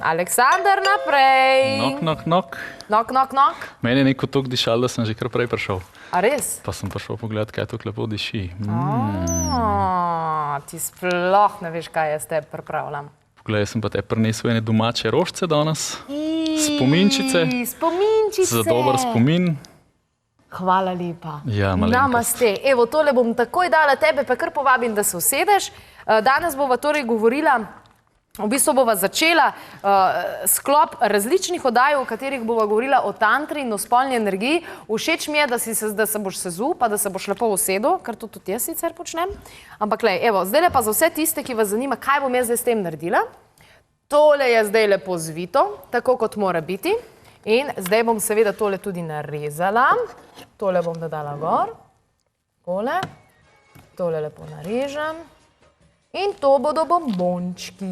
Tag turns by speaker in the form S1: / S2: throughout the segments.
S1: Aleksandar, naprej.
S2: Nok. Meni je neko toliko dišalo, da sem že kar prej prišel.
S1: A res?
S2: Pa sem prišel pogledat, kaj to lepo diši.
S1: Ti sploh ne veš, kaj jaz te pripravljam.
S2: Poglej, sem pa te prinesel ene domače rožce danes. Spominčice. Za dober spomin.
S1: Hvala lepa.
S2: Ja, malenkost.
S1: Namaste. Evo, tole bom takoj dala tebe, pa kar povabim, da se usedeš. Danes bova torej govorila, v bistvu bova začela sklop različnih oddaj, v katerih bova govorila o tantri in o spolni energiji. Všeč mi je, da se boš sezul, pa da se boš lepo usedel, kar to tudi jaz sicer počnem. Ampak, lej, evo, zdaj pa za vse tiste, ki vas zanima, kaj bom jaz zdaj s tem naredila. Tole je zdaj lepo zvito, tako kot mora biti. In zdaj bom seveda tole tudi narezala. Tole bom dodala gor. Tole lepo narežem. In to bodo bombončki.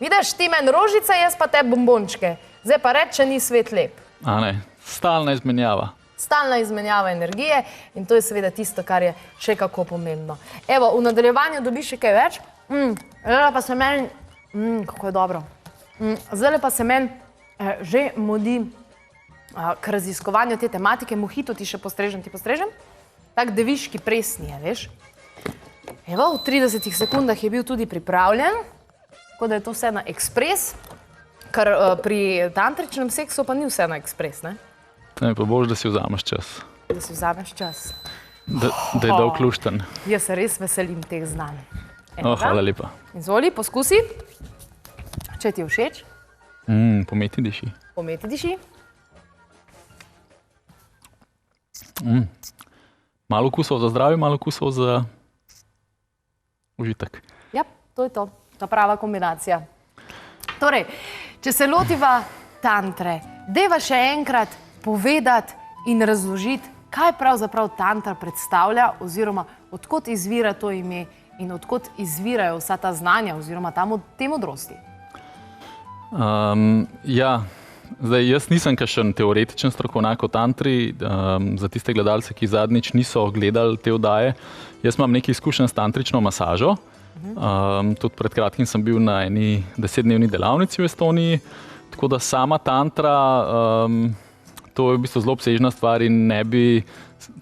S1: Vidiš, ti meni rožice, jaz pa te bombončke. Zdaj pa reč, če ni svet lep.
S2: A ne, stalna izmenjava.
S1: Stalna izmenjava energije in to je seveda tisto, kar je še kako pomembno. Evo, v nadaljevanju dobiš še kaj več. Zdaj pa se meni, kako je dobro. Zdaj pa se meni že modi k raziskovanju te tematike. Mohito ti še postrežem, tak deviški presni je, veš. Evo, v 30 sekundah je bil tudi pripravljen, tako da je to vse na ekspres, kar pri tantričnem seksu pa ni vse na ekspres, ne?
S2: Ne, pa boš, da si vzameš čas.
S1: Da si vzameš čas.
S2: Da je dolg lušten.
S1: Jaz se res veselim teh znanj.
S2: Hvala lepa.
S1: Izvoli, poskusi, če ti je všeč.
S2: Pometi diši.
S1: Pometi diši.
S2: Malo okusov za zdravje, malo okusov za užitek.
S1: Ja, to je to. Ta prava kombinacija. Torej, če se lotiva tantre, deva še enkrat povedati in razložiti, kaj pravzaprav tantra predstavlja oziroma odkot izvira to ime in odkot izvirajo vsa ta znanja oziroma te modrosti.
S2: Ja, zdaj jaz nisem kakšen teoretičen strokovnjak o tantri, za tiste gledalce, ki zadnjič niso gledali te oddaje. Jaz imam nekaj izkušenj s tantrično masažo. Tudi pred kratkim sem bil na eni 10-dnevni delavnici v Estoniji, tako da sama tantra, to je v bistvu zelo obsežna stvar in ne bi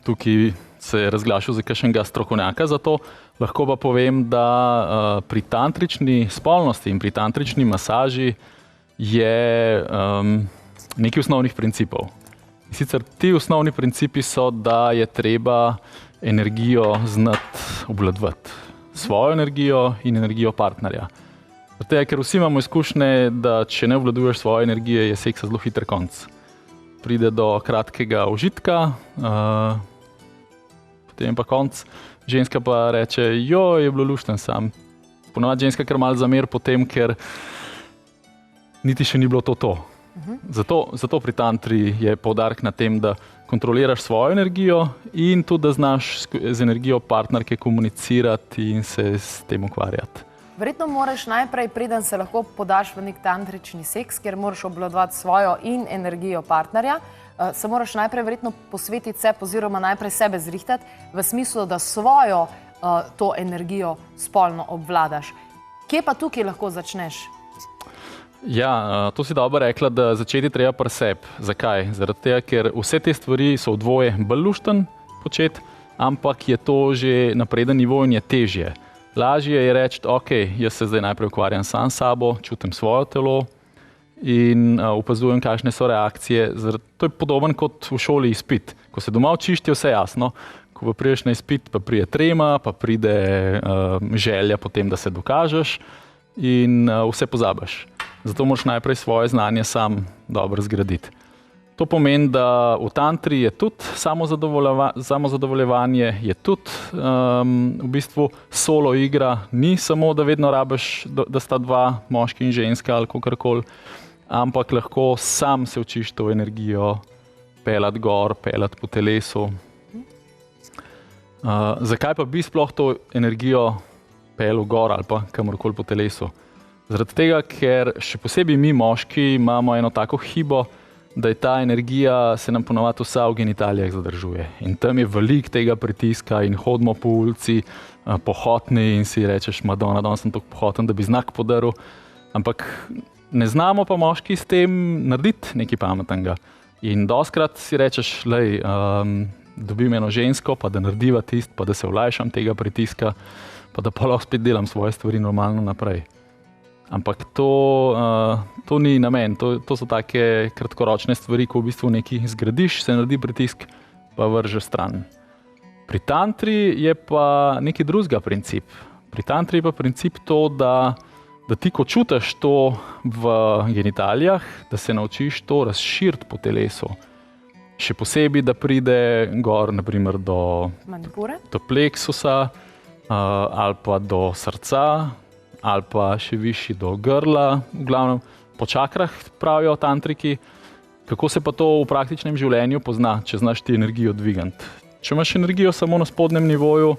S2: tukaj se razglašal za kakšnega strokovnjaka za to. Lahko pa povem, da pri tantrični spolnosti in pri tantrični masaži je nekaj osnovnih principov. In sicer ti osnovni principi so, da je treba energijo znati obvladovati. Svojo energijo in energijo partnerja. Zato je, ker vsi imamo izkušnje, da če ne obvladuješ svoje energije, je seksa zelo hiter konc. Pride do kratkega užitka, potem pa konc. Ženska pa reče, je bilo lušten sam. Ponovadi ženska kar malo zamer potem, ker niti še ni bilo to. Zato pri tantri je poudarek na tem, da kontroliraš svojo energijo in tudi, da znaš z energijo partnerke komunicirati in se s tem ukvarjati.
S1: Verjetno moraš najprej, preden se lahko podaš v nek tantrični seks, kjer moraš obvladovati svojo in energijo partnerja, se moraš najprej verjetno posvetiti sebi oziroma najprej sebe zrihtati v smislu, da svojo to energijo spolno obvladaš. Kje pa tukaj lahko začneš?
S2: Ja, to si dobro rekla, da začeti treba pri sebi. Zakaj? Zaradi tega, ker vse te stvari so v dvoje bolj lušten početi, ampak je to že napreden nivo in je težje. Lažje je reči, ok, jaz se zdaj najprej ukvarjam sam s sabo, čutim svoje telo in opazujem, kakšne so reakcije. To je podoben kot v šoli izpit. Ko se doma učiš, ti je vse jasno. Ko pa prideš na izpit, pa pride trema, pa pride želja potem, da se dokažeš in vse pozabiš. Zato moraš najprej svoje znanje sam dobro zgraditi. To pomeni, da v tantri je tudi samozadovoljevanje, je tudi v bistvu solo igra. Ni samo, da vedno rabiš, da sta dva, moški in ženska ali kakorkoli, ampak lahko sam se učiš to energijo peljati gor, peljati po telesu. Zakaj pa bi sploh to energijo peljal gor ali pa kamorkoli po telesu? Zaradi tega, ker še posebej mi moški imamo eno tako hibo, da je ta energija se nam ponovadi vsa v genitalijah zadržuje. In tam je veliko tega pritiska in hodimo po ulici pohotni in si rečeš, Madonna, danes sem tako pohoten, da bi znak podaril. Ampak Ne znamo pa moški s tem narediti nekaj pametnega. In doskrat si rečeš, dobim eno žensko, pa da narediva tisto, pa da se olajšam tega pritiska, pa da pa lahko spet delam svoje stvari normalno naprej. Ampak to ni namen, to so take kratkoročne stvari, ko v bistvu nekaj zgradiš, se naredi pritisk, pa vržeš stran. Pri tantri je pa nekaj drugega princip. Pri tantri je pa princip to, da ti, ko čutiš to v genitalijah, da se naučiš to razširiti po telesu. Še posebej, da pride gor, naprimer, do pleksusa, ali pa do srca, ali pa še višji do grla, v glavnem po čakrah pravijo tantriki. Kako se pa to v praktičnem življenju pozna, če znaš ti energijo dvigant? Če imaš energijo samo na spodnjem nivoju,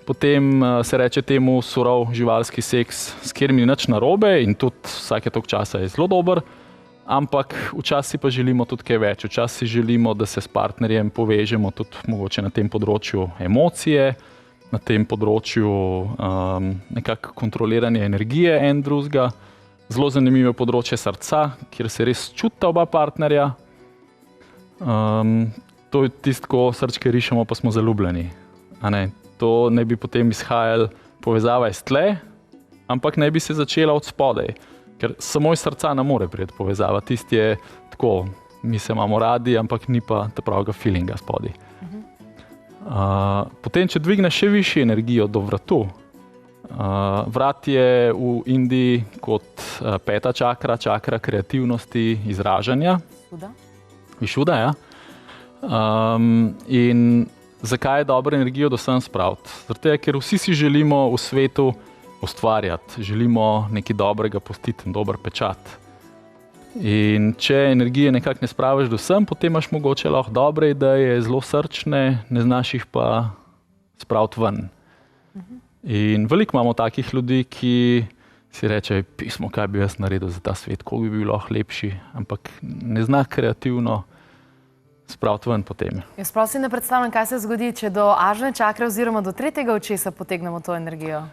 S2: potem se reče temu surov živalski seks, s katerim ni nič narobe in tudi vsake toliko časa je zelo dober, ampak včasih pa želimo tudi kaj več. Včasih želimo, da se s partnerjem povežemo tudi mogoče na tem področju emocije, na tem področju nekako kontroliranja energije en drugega. Zelo zanimivo področje srca, kjer se res čuta oba partnerja. To je tisto, ko srčke rišemo, pa smo zaljubljeni. To ne bi potem izhajalo povezava iz tle, ampak ne bi se začela od spodaj. Ker samo iz srca ne more priti povezava. Tisti je tako, mi se imamo radi, ampak ni pa ta pravega feelinga spodaj. Potem, če dvigneš še višjo energijo do vratu, vrat je v Indiji kot 5. čakra kreativnosti, izražanja. Višuda, ja. In zakaj je dobro energijo do sem spraviti? Zato, ker vsi si želimo v svetu ustvarjati, želimo nekaj dobrega pustiti, dober pečat. In če energije nekako ne spraviš do sem, potem imaš mogoče lahko dobre ideje, zelo srčne, ne znaš jih pa spraviti ven. In veliko imamo takih ljudi, ki si rečejo, pismo, kaj bi jaz naredil za ta svet, koliko bi bil lahko lepši, ampak ne zna kreativno spraviti ven potem.
S1: Jaz prav si ne predstavljam, kaj se zgodi, če do ažne čakre oziroma do 3. očesa potegnemo to energijo.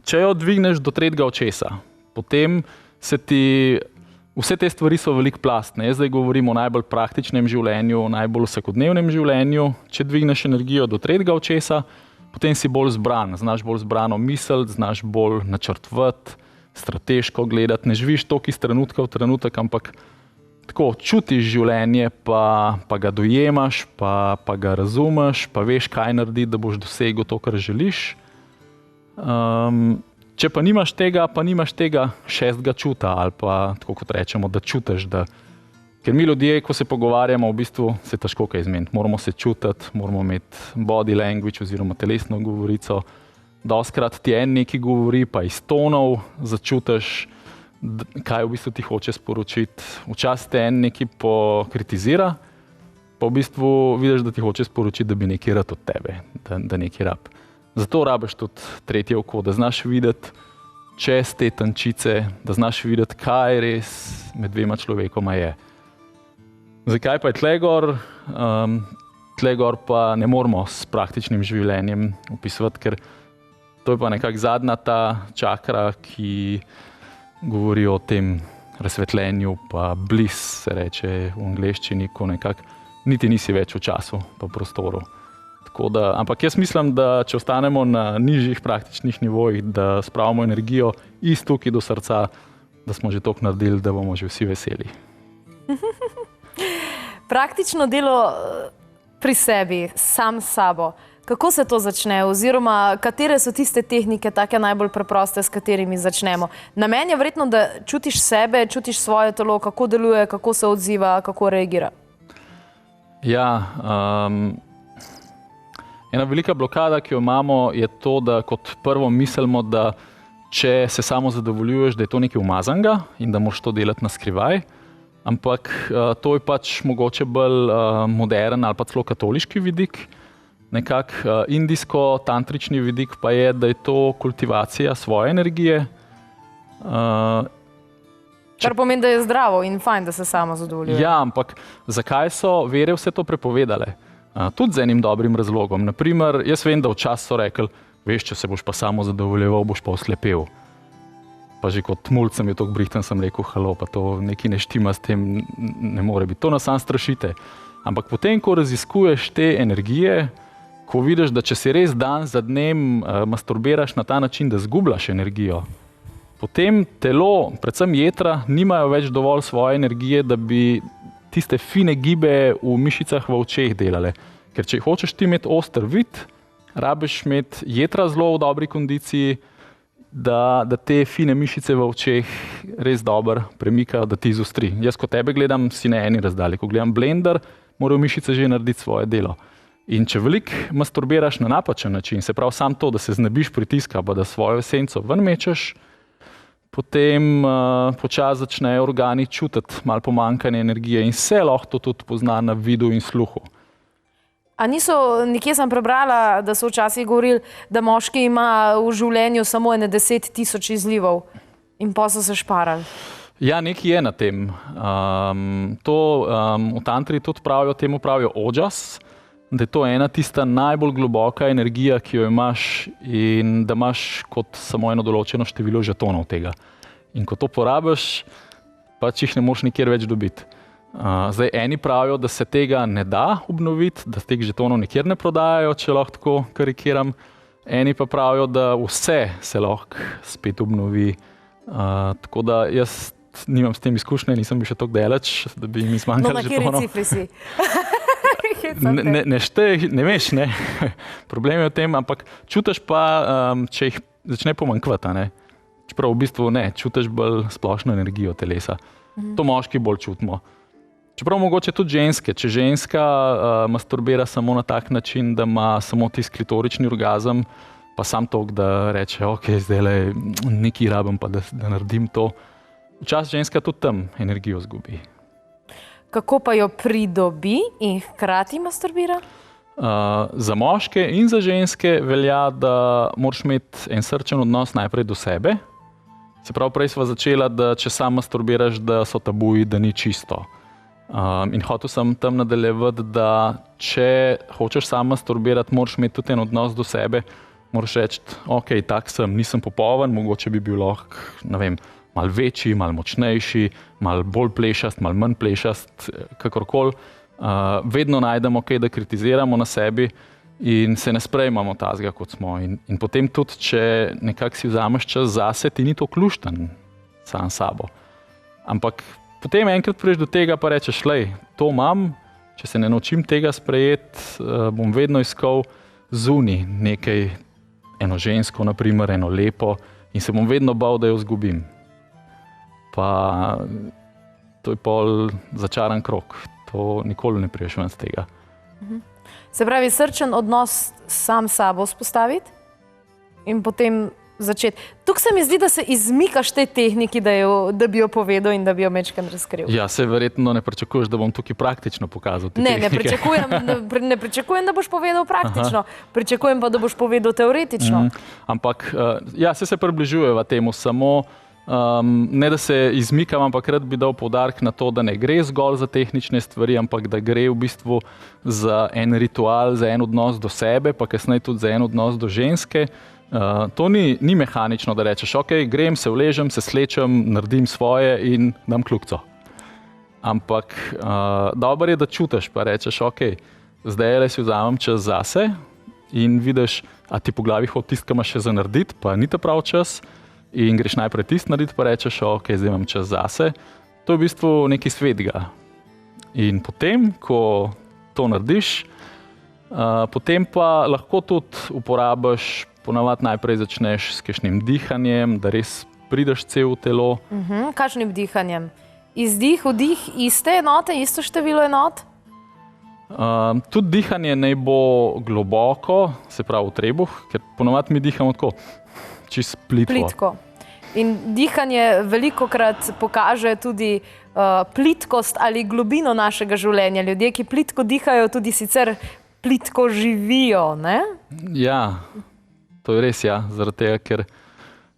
S2: Če jo dvigneš do 3. očesa, potem se ti vse te stvari so veliko plastne. Jaz zdaj govorim o najbolj praktičnem življenju, najbolj vsakodnevnem življenju. Če dvigneš energijo do 3. očesa, potem si bolj zbran, znaš bolj zbrano misliti, znaš bolj načrtovati, strateško gledati, ne živiš toliko iz trenutka v trenutek, ampak tako čutiš življenje, pa ga dojemaš, pa ga razumeš, pa veš, kaj narediti, da boš dosegel to, kar želiš. Če pa nimaš tega 6. čuta, ali pa tako kot rečemo, da čutiš, ker mi ljudje, ko se pogovarjamo, v bistvu se težko kaj zmeniti. Moramo se čutiti, moramo imeti body language oziroma telesno govorico. Doskrat ti en nekaj govori, pa iz tonov začutiš, kaj v bistvu ti hoče sporočiti. Včasih te en nekaj pokritizira, pa v bistvu vidiš, da ti hoče sporočiti, da bi nekaj rad od tebe, da nekaj rab. Zato rabiš tudi 3. oko, da znaš videti čez te tančice, da znaš videti, kaj res med dvema človekoma je. Zakaj pa je tle gor? Tle gor pa ne moramo s praktičnim življenjem opisovati, ker to je pa nekako zadnja ta čakra, ki govori o tem razsvetljenju, pa bliss se reče v angleščini, ko nekako niti nisi več v času pa prostoru. Ampak jaz mislim, da če ostanemo na nižjih praktičnih nivojih, da spravimo energijo iz tukaj do srca, da smo že toliko naredili, da bomo že vsi veseli.
S1: Praktično delo pri sebi, sam s sabo. Kako se to začne oziroma katere so tiste tehnike, take najbolj preproste, s katerimi začnemo? Namen je verjetno, da čutiš sebe, čutiš svoje telo, kako deluje, kako se odziva, kako reagira.
S2: Ja, ena velika blokada, ki jo imamo, je to, da kot prvo mislimo, da če se samo zadovoljuješ, da je to nekaj umazanega in da moraš to delati na skrivaj. Ampak to je pač mogoče bolj modern ali pa celo katoliški vidik. Nekako indijsko-tantrični vidik pa je, da je to kultivacija svoje energije.
S1: Kar pomeni, da je zdravo in fajn, da se samo zadovoljuje.
S2: Ja, ampak zakaj so vere vse to prepovedale? Tudi z enim dobrim razlogom. Naprimer, jaz vem, da včasih so rekli, veš, če se boš pa samo zadovoljeval, boš pa oslepel. pa že kot mulj sem je tako brihten, sem rekel, halo, pa to nekaj ne štima s tem, ne more biti. To nas sam strašite. Ampak potem, ko raziskuješ te energije, ko vidiš, da če si res dan za dnem masturbiraš na ta način, da zgubljaš energijo, potem telo, predvsem jetra, nimajo več dovolj svoje energije, da bi tiste fine gibe v mišicah v očeh delale. Ker če hočeš ti imeti oster vid, rabiš imeti jetra zelo v dobri kondiciji, da te fine mišice v očeh res dobro premikajo, da ti izostri. Jaz, ko tebe gledam, si na eni razdalji. Ko gledam blender, morajo mišice že narediti svoje delo. In če veliko masturbiraš na napačen način, se pravi sam to, da se znebiš pritiska, pa da svojo esenco ven mečeš, potem počasi začnejo organi čutiti malo pomanjkanje energije in se lahko to tudi pozna na vidu in sluhu.
S1: A niso, nekje sem prebrala, da so včasih govorili, da moški ima v življenju samo 10 000 izlivov in pa so se šparali.
S2: Ja, nekaj je na tem. V tantri tudi pravijo, temu pravijo ojas, da je to ena tista najbolj globoka energija, ki jo imaš in da imaš kot samo eno določeno število žetonov tega. In ko to porabiš, pač jih ne moš nikjer več dobiti. Zdaj, eni pravijo, da se tega ne da obnoviti, da teh žetonov nikjer ne prodajajo, če lahko tako karikiram. Eni pa pravijo, da vse se lahko spet obnovi. Tako da jaz nimam s tem izkušnje, nisem bil še toliko daleč, da bi mi zmanjkalo žetonov.
S1: No, na kateri cifri si?
S2: Ne veš, ne. Problem je v tem, ampak čutiš pa, če jih začne pomanjkvati, ne. Čeprav v bistvu ne, čutiš bolj splošno energijo telesa. To moški bolj čutimo. Čeprav mogoče tudi ženske. Če ženska masturbira samo na tak način, da ima samo tisti klitorični orgazem, pa sam toliko, da reče, ok, zdajle nekaj rabim, pa da naredim to. Včasih ženska tudi tam energijo zgubi.
S1: Kako pa jo pridobi in hkrati masturbira?
S2: Za moške in za ženske velja, da moraš imeti en srčen odnos najprej do sebe. Se pravi, prej sva začela, da če sam masturbiraš, da so tabuji, da ni čisto. In hotel sem tam nadaljevati, da če hočeš sam masturbirati, moraš imeti tudi en odnos do sebe. Moraš reči, ok, tak sem, nisem popoln, mogoče bi bil lahko, ne vem, malo večji, malo močnejši, malo bolj plešast, malo manj plešast, kakorkoli. Vedno najdemo kaj, da kritiziramo na sebi in se ne sprejmamo tazga, kot smo. In potem tudi, če nekako si vzameš čas zase, ti ni to klušten sam sabo. Ampak potem enkrat prideš do tega, pa rečeš, lej, to imam, če se ne naučim tega sprejeti, bom vedno iskal zunaj nekaj, eno žensko, naprimer, eno lepo, in se bom vedno bal, da jo izgubim. Pa to je pol začaran krog. To nikoli ne priješ ven z tega.
S1: Se pravi, srčen odnos sam s sabo vzpostaviti in potem začeti. Tukaj se mi zdi, da se izmikaš tej tehniki, da bi jo povedal in da bi jo mečkam razkril.
S2: Ja, se verjetno ne pričakuješ, da bom tukaj praktično pokazal te
S1: tehnike. Ne pričakujem, da boš povedal praktično. Pričakujem pa, da boš povedal teoretično.
S2: Ampak, ja, se približujeva temu, samo ne da se izmikam, ampak rad bi dal poudarek na to, da ne gre zgolj za tehnične stvari, ampak da gre v bistvu za en ritual, za en odnos do sebe, pa kasneje tudi za en odnos do ženske. To ni mehanično, da rečeš, ok, grem, se vležem, se slečem, naredim svoje in dam kljukco. Ampak dobro je, da čutiš, pa rečeš, ok, zdaj si vzamem čas zase in vidiš, a ti po glavi hodi tisto, kar imaš še za narediti, pa ni ta prav čas, in greš najprej tisto narediti, pa rečeš, ok, zdaj imam čas zase. To je v bistvu nekaj svetega. In potem, ko to narediš, potem pa lahko tudi uporabiš, ponavadi najprej začneš s kakšnim dihanjem, da res prideš cel v telo.
S1: Kakšnim dihanjem? Izdih, vdih, iste enote, isto število enot?
S2: Tudi dihanje naj bo globoko, se pravi v trebuh, ker ponavadi mi dihamo tako, čisto plitko.
S1: In dihanje velikokrat pokaže tudi plitkost ali globino našega življenja. Ljudje, ki plitko dihajo, tudi sicer plitko živijo, ne?
S2: Ja, to je res, ja. Zaradi tega, ker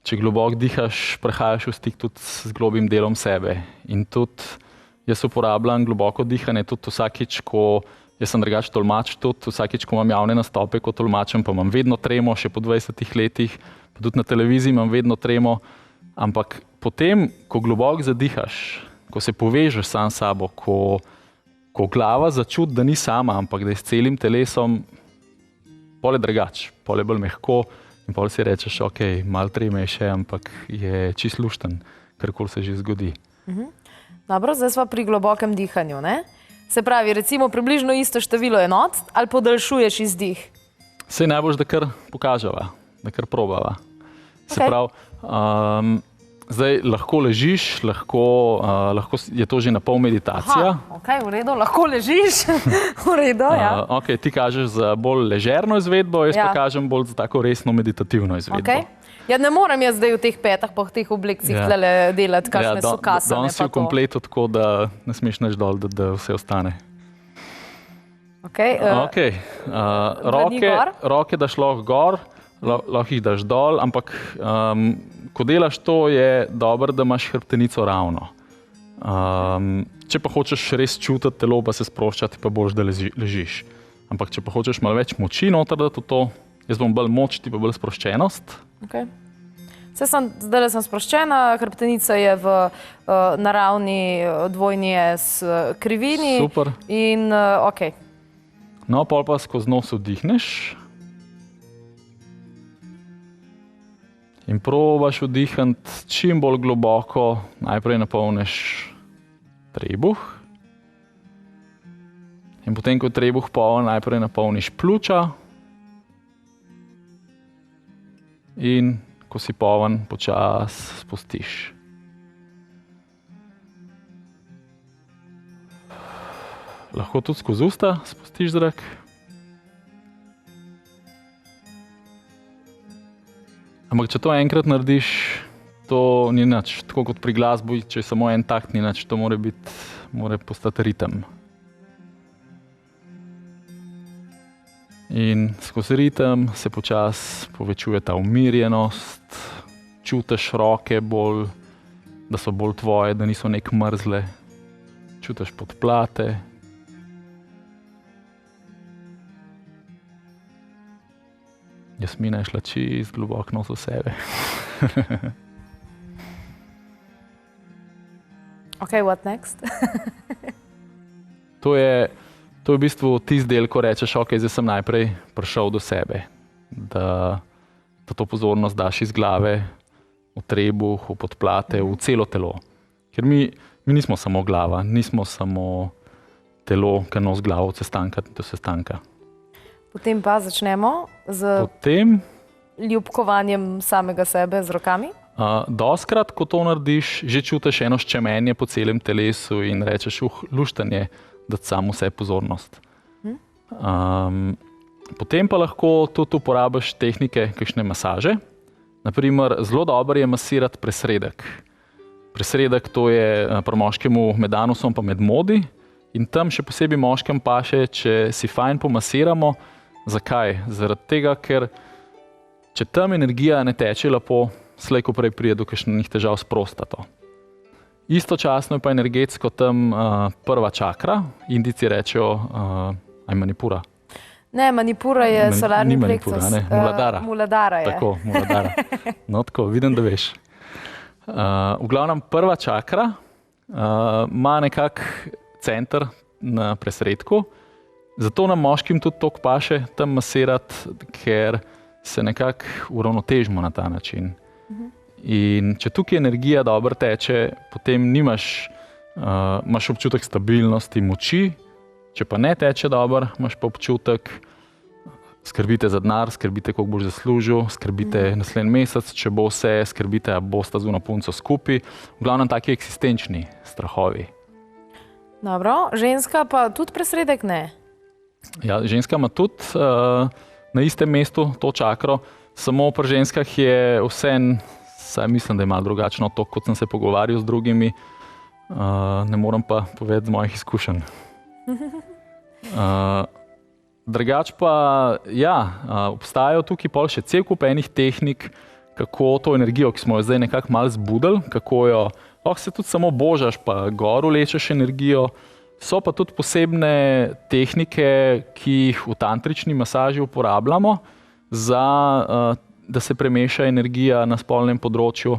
S2: če globoko dihaš, prehajaš v stik tudi z globim delom sebe. In tudi jaz uporabljam globoko dihanje tudi vsakič, ko jaz sem drugače tolmač, tudi vsakič, ko imam javne nastope, ko tolmačem, pa imam vedno tremo, še po 20 letih, pa tudi na televiziji imam vedno tremo. Ampak potem, ko globoko zadihaš, ko se povežeš sam s sabo, ko glava začuti, da ni sama, ampak da je s celim telesom, pol je drugače, pol je bolj mehko in pol si rečeš, ok, malo treme je še, ampak je čist lušten, karkoli se že zgodi.
S1: Dobro, zdaj smo pri globokem dihanju, ne? Se pravi, recimo približno isto število enot ali podaljšuješ izdih?
S2: Sej najbolj, da kar pokažava, da kar probava. Se pravi, zdaj lahko ležiš, lahko je to že na pol meditacija.
S1: Ok, v redu, lahko ležiš. V redu, ja.
S2: Ok, ti kažeš za bolj ležerno izvedbo, jaz pa kažem bolj za tako resno meditativno izvedbo.
S1: Okay. Ja, ne morem jaz zdaj v teh petah pa v teh oblekcih tlele delati, kakšne so kasane.
S2: Danes si v kompletu tako, da ne smeš nič dol, da vse ostane. Roke daš lahko gor, lahko jih daš dol, ampak ko delaš to, je dobro, da imaš hrbtenico ravno. Če pa hočeš res čutiti telo, pa se sproščati, pa boš, da ležiš. Ampak če pa hočeš malo več moči noter dati v to, jaz bom bolj moč, ti pa bolj sproščenost.
S1: Zdaj sem sproščena, hrbtenica je v naravni dvojni S krivini.
S2: Super.
S1: In ok.
S2: No, pol pa skozi nos vdihneš. In probaš vdihniti čim bolj globoko, najprej napolniš trebuh. In potem, ko trebuh poln, najprej napolniš pljuča. In ko si poln, počasi spustiš. Lahko tudi skozi usta spustiš zrak. Ampak če to enkrat narediš, to ni nič. Tako kot pri glasbi, če je samo en takt, ni nič. To mora postati ritem. In skozi ritem se počasi povečuje ta umirjenost, čutiš roke bolj, da so bolj tvoje, da niso nek mrzle, čutiš podplate. Jasmina je šla čist globoko nos v sebe.
S1: Ok, what next?
S2: To je v bistvu tisti del, ko rečeš, ok, zdaj sem najprej prišel do sebe. Da to pozornost daš iz glave v trebuh, v podplate, v celo telo. Ker mi nismo samo glava, nismo samo telo, ki nos glavo od sestanka do sestanka.
S1: Potem pa začnemo z ljubkovanjem samega sebe z rokami.
S2: Doskrat, ko to narediš, že čutiš eno ščemenje po celem telesu in rečeš, lušten je dati samo vse pozornost. Potem pa lahko tudi uporabiš tehnike kakšne masaže. Naprimer, zelo dobro je masirati presredek. Presredek to je pri moškemu med anusom pa med modi in tam še posebej moškem paše, če si fajn pomasiramo. Zakaj? Zaradi tega, ker če tam energija ne teče lepo, slej ko prej pride do kakšnih težav s prostato. Istočasno je pa energetsko tam prva čakra, Indijci rečejo Manipura.
S1: Ne, Manipura je solarni pleksus.
S2: Ni Manipura, Muladhara.
S1: Muladhara je.
S2: Tako, Muladhara. No tako, vidim, da veš. V glavnem prva čakra ima nekak center na presredku, zato nam moškim tudi toliko paše tam masirati, ker se nekako uravnotežimo na ta način. In če tukaj energija dobro teče, potem imaš občutek stabilnosti, moči, če pa ne teče dobro, imaš pa občutek, skrbite za denar, skrbite, koliko boš zaslužil, skrbite naslednji mesec, če bo vse, skrbite, a bosta z ono punco skupaj. V glavnem taki eksistenčni strahovi.
S1: Dobro, ženska pa tudi presredek ne?
S2: Ja, ženska ima tudi na istem mestu to čakro, samo pri ženskah je vseeno, saj mislim, da je malo drugačno to, kot sem se pogovarjal z drugimi, ne morem pa povedati z mojih izkušenj. Drugač pa, ja, obstajajo tukaj pol še cel kup enih tehnik, kako to energijo, ki smo jo zdaj nekako malo zbudili, kako jo, lahko se tudi samo božaš, pa gor vlečeš energijo. So pa tudi posebne tehnike, ki jih v tantrični masaži uporabljamo, da se premeša energija na spolnem področju.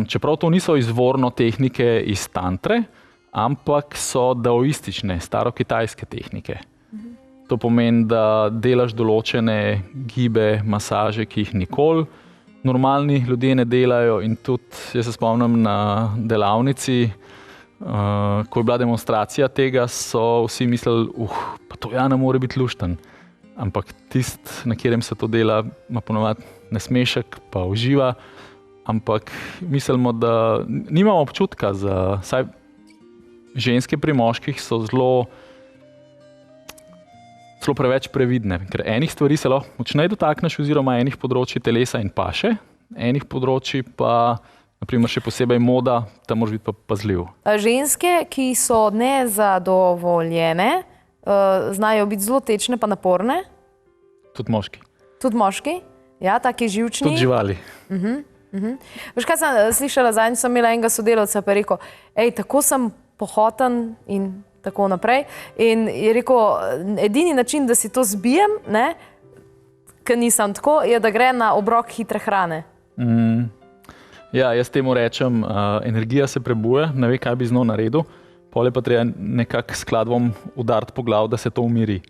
S2: Čeprav to niso izvorno tehnike iz tantre, ampak so daoistične, starokitajske tehnike. To pomeni, da delaš določene gibe, masaže, ki jih nikoli normalni ljudje ne delajo. In tudi, jaz se spomnim na delavnici, ko je bila demonstracija tega, so vsi mislili, pa to ja ne more biti lušten. Ampak tisti, na katerem se to dela, ima ponovadi nasmešek, pa uživa. Ampak mislimo, da nimamo občutka za, saj ženske pri moških so zelo preveč previdne, ker enih stvari se lahko močneje dotakneš oziroma enih področji telesa in paše, enih področji pa, naprimer še posebej moda, tam moraš biti pa pazljiv.
S1: Ženske, ki so nezadovoljene, znajo biti zelo tečne pa naporne.
S2: Tudi moški.
S1: Tudi moški? Ja, taki živčni.
S2: Tudi živali.
S1: Veš, kaj sem slišala, zadnjič sem imela enega sodelavca, pa je rekel, tako sem pohoten in tako naprej. In je rekel, edini način, da si to zbijem, ker nisem tako, je, da gre na obrok hitre hrane.
S2: Ja, jaz temu rečem, energija se prebuja, ne ve, kaj bi z njo naredil, pol je pa treba nekako skladvom udariti po glavu, da se to umiri.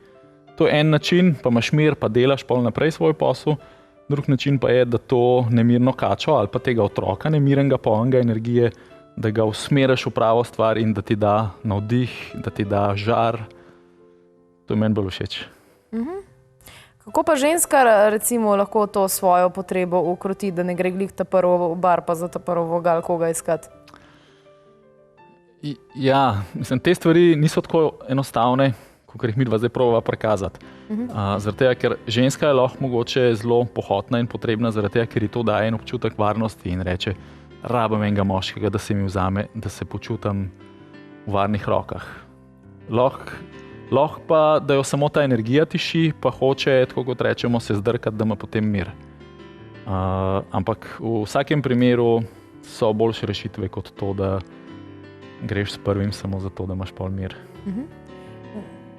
S2: To je en način, pa imaš mir, pa delaš pol naprej svoj posel. Drug način pa je, da to nemirno kačo ali pa tega otroka nemirenega, polnega energije, da ga usmeriš v pravo stvar in da ti da navdih, da ti da žar. To je meni bolj všeč.
S1: Kako pa ženska recimo lahko to svojo potrebo ukroti, da ne gre glih ta prvo v bar, pa za ta prvo vogal koga iskati?
S2: Ja, mislim, te stvari niso tako enostavne, kot jih midva zdaj probava prikazati. Zaradi tega, ker ženska je lahko mogoče zelo pohotna in potrebna, zaradi tega, ker ji to daje en občutek varnosti in reče, rabim enega moškega, da se mi vzame, da se počutim v varnih rokah. Lahko pa, da jo samo ta energija tiši, pa hoče, tako kot rečemo, se zdrkati, da ima potem mir. Ampak v vsakem primeru so boljše rešitve kot to, da greš s prvim samo zato, da imaš pol mir.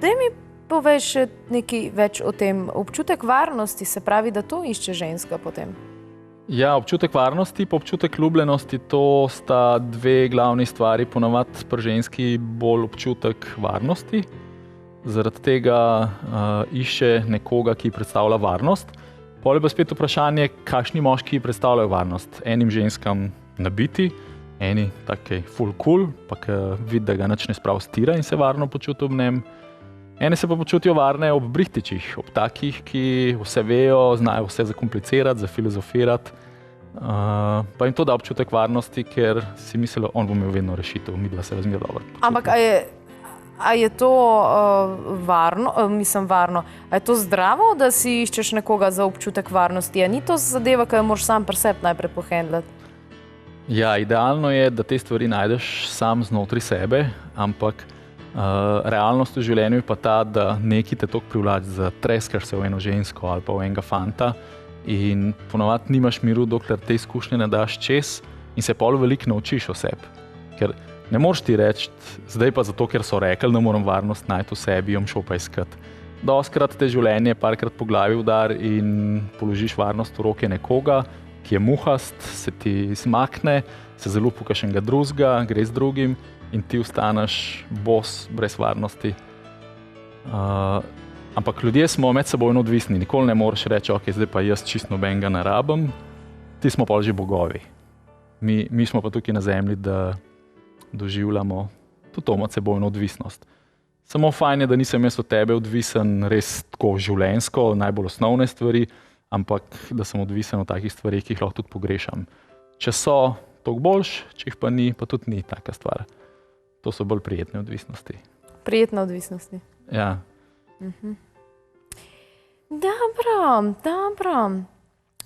S1: Daj mi povej še nekaj več o tem. Občutek varnosti, se pravi, da to išče ženska potem?
S2: Ja, občutek varnosti pa občutek ljubljenosti, to sta dve glavni stvari. Ponavadi pri ženski bolj občutek varnosti. Zaradi tega išče nekoga, ki predstavlja varnost. Pol je pa spet vprašanje, kakšni moški predstavljajo varnost. Enim ženskam nabiti, eni takej full cool, pa ki vidi, da ga nič ne sprav stira in se varno počuti ob njem. Ene se pa počutijo varne ob brihtičih, ob takih, ki vse vejo, znajo vse zakomplicirati, zafilozofirati. Pa jim to da občutek varnosti, ker si mislijo, on bo imel vedno rešitev, midva se razmerno dobro počutimo.
S1: Ampak a je to varno, a je to zdravo, da si iščeš nekoga za občutek varnosti? A ni to zadeva, ki jo moraš sam pri sebi najprej pohendlati?
S2: Ja, idealno je, da te stvari najdeš sam znotraj sebe, ampak realnost v življenju je pa ta, da nekaj te toliko privlači, zatreskaš se v eno žensko ali pa v enega fanta in ponovadi nimaš miru, dokler te izkušnje ne daš čez in se pol veliko naučiš o sebi. Ker ne moreš ti reči, zdaj pa zato, ker so rekli, da moram varnost najti v sebi, jom šel pa iskati. Dostikrat te življenje parkrat po glavi udar in položiš varnost v roke nekoga, ki je muhast, se ti smakne, se zalupi v kakšnega drugega, gre z drugim in ti ostaneš bos brez varnosti. Ampak ljudje smo med sebojno odvisni. Nikoli ne moreš reči, ok, zdaj pa jaz čisto nobenega ne rabim. Ti smo pa že bogovi. Mi smo pa tukaj na zemlji, da doživljamo tudi to medsebojno odvisnost. Samo fajn je, da nisem jaz od tebe odvisen res tako življenjsko, najbolj osnovne stvari, ampak da sem odvisen od takih stvari, ki jih lahko tudi pogrešam. Če so, toliko boljš, če jih pa ni, pa tudi ni taka stvar. To so bolj prijetne odvisnosti.
S1: Prijetne odvisnosti.
S2: Ja.
S1: Dobro.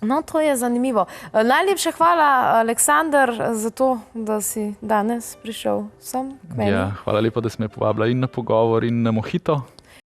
S1: No, to je zanimivo. Najlepša hvala, Aleksander, za to, da si danes prišel sem k meni.
S2: Ja, hvala lepa, da si me povabila in na pogovor in na mojito.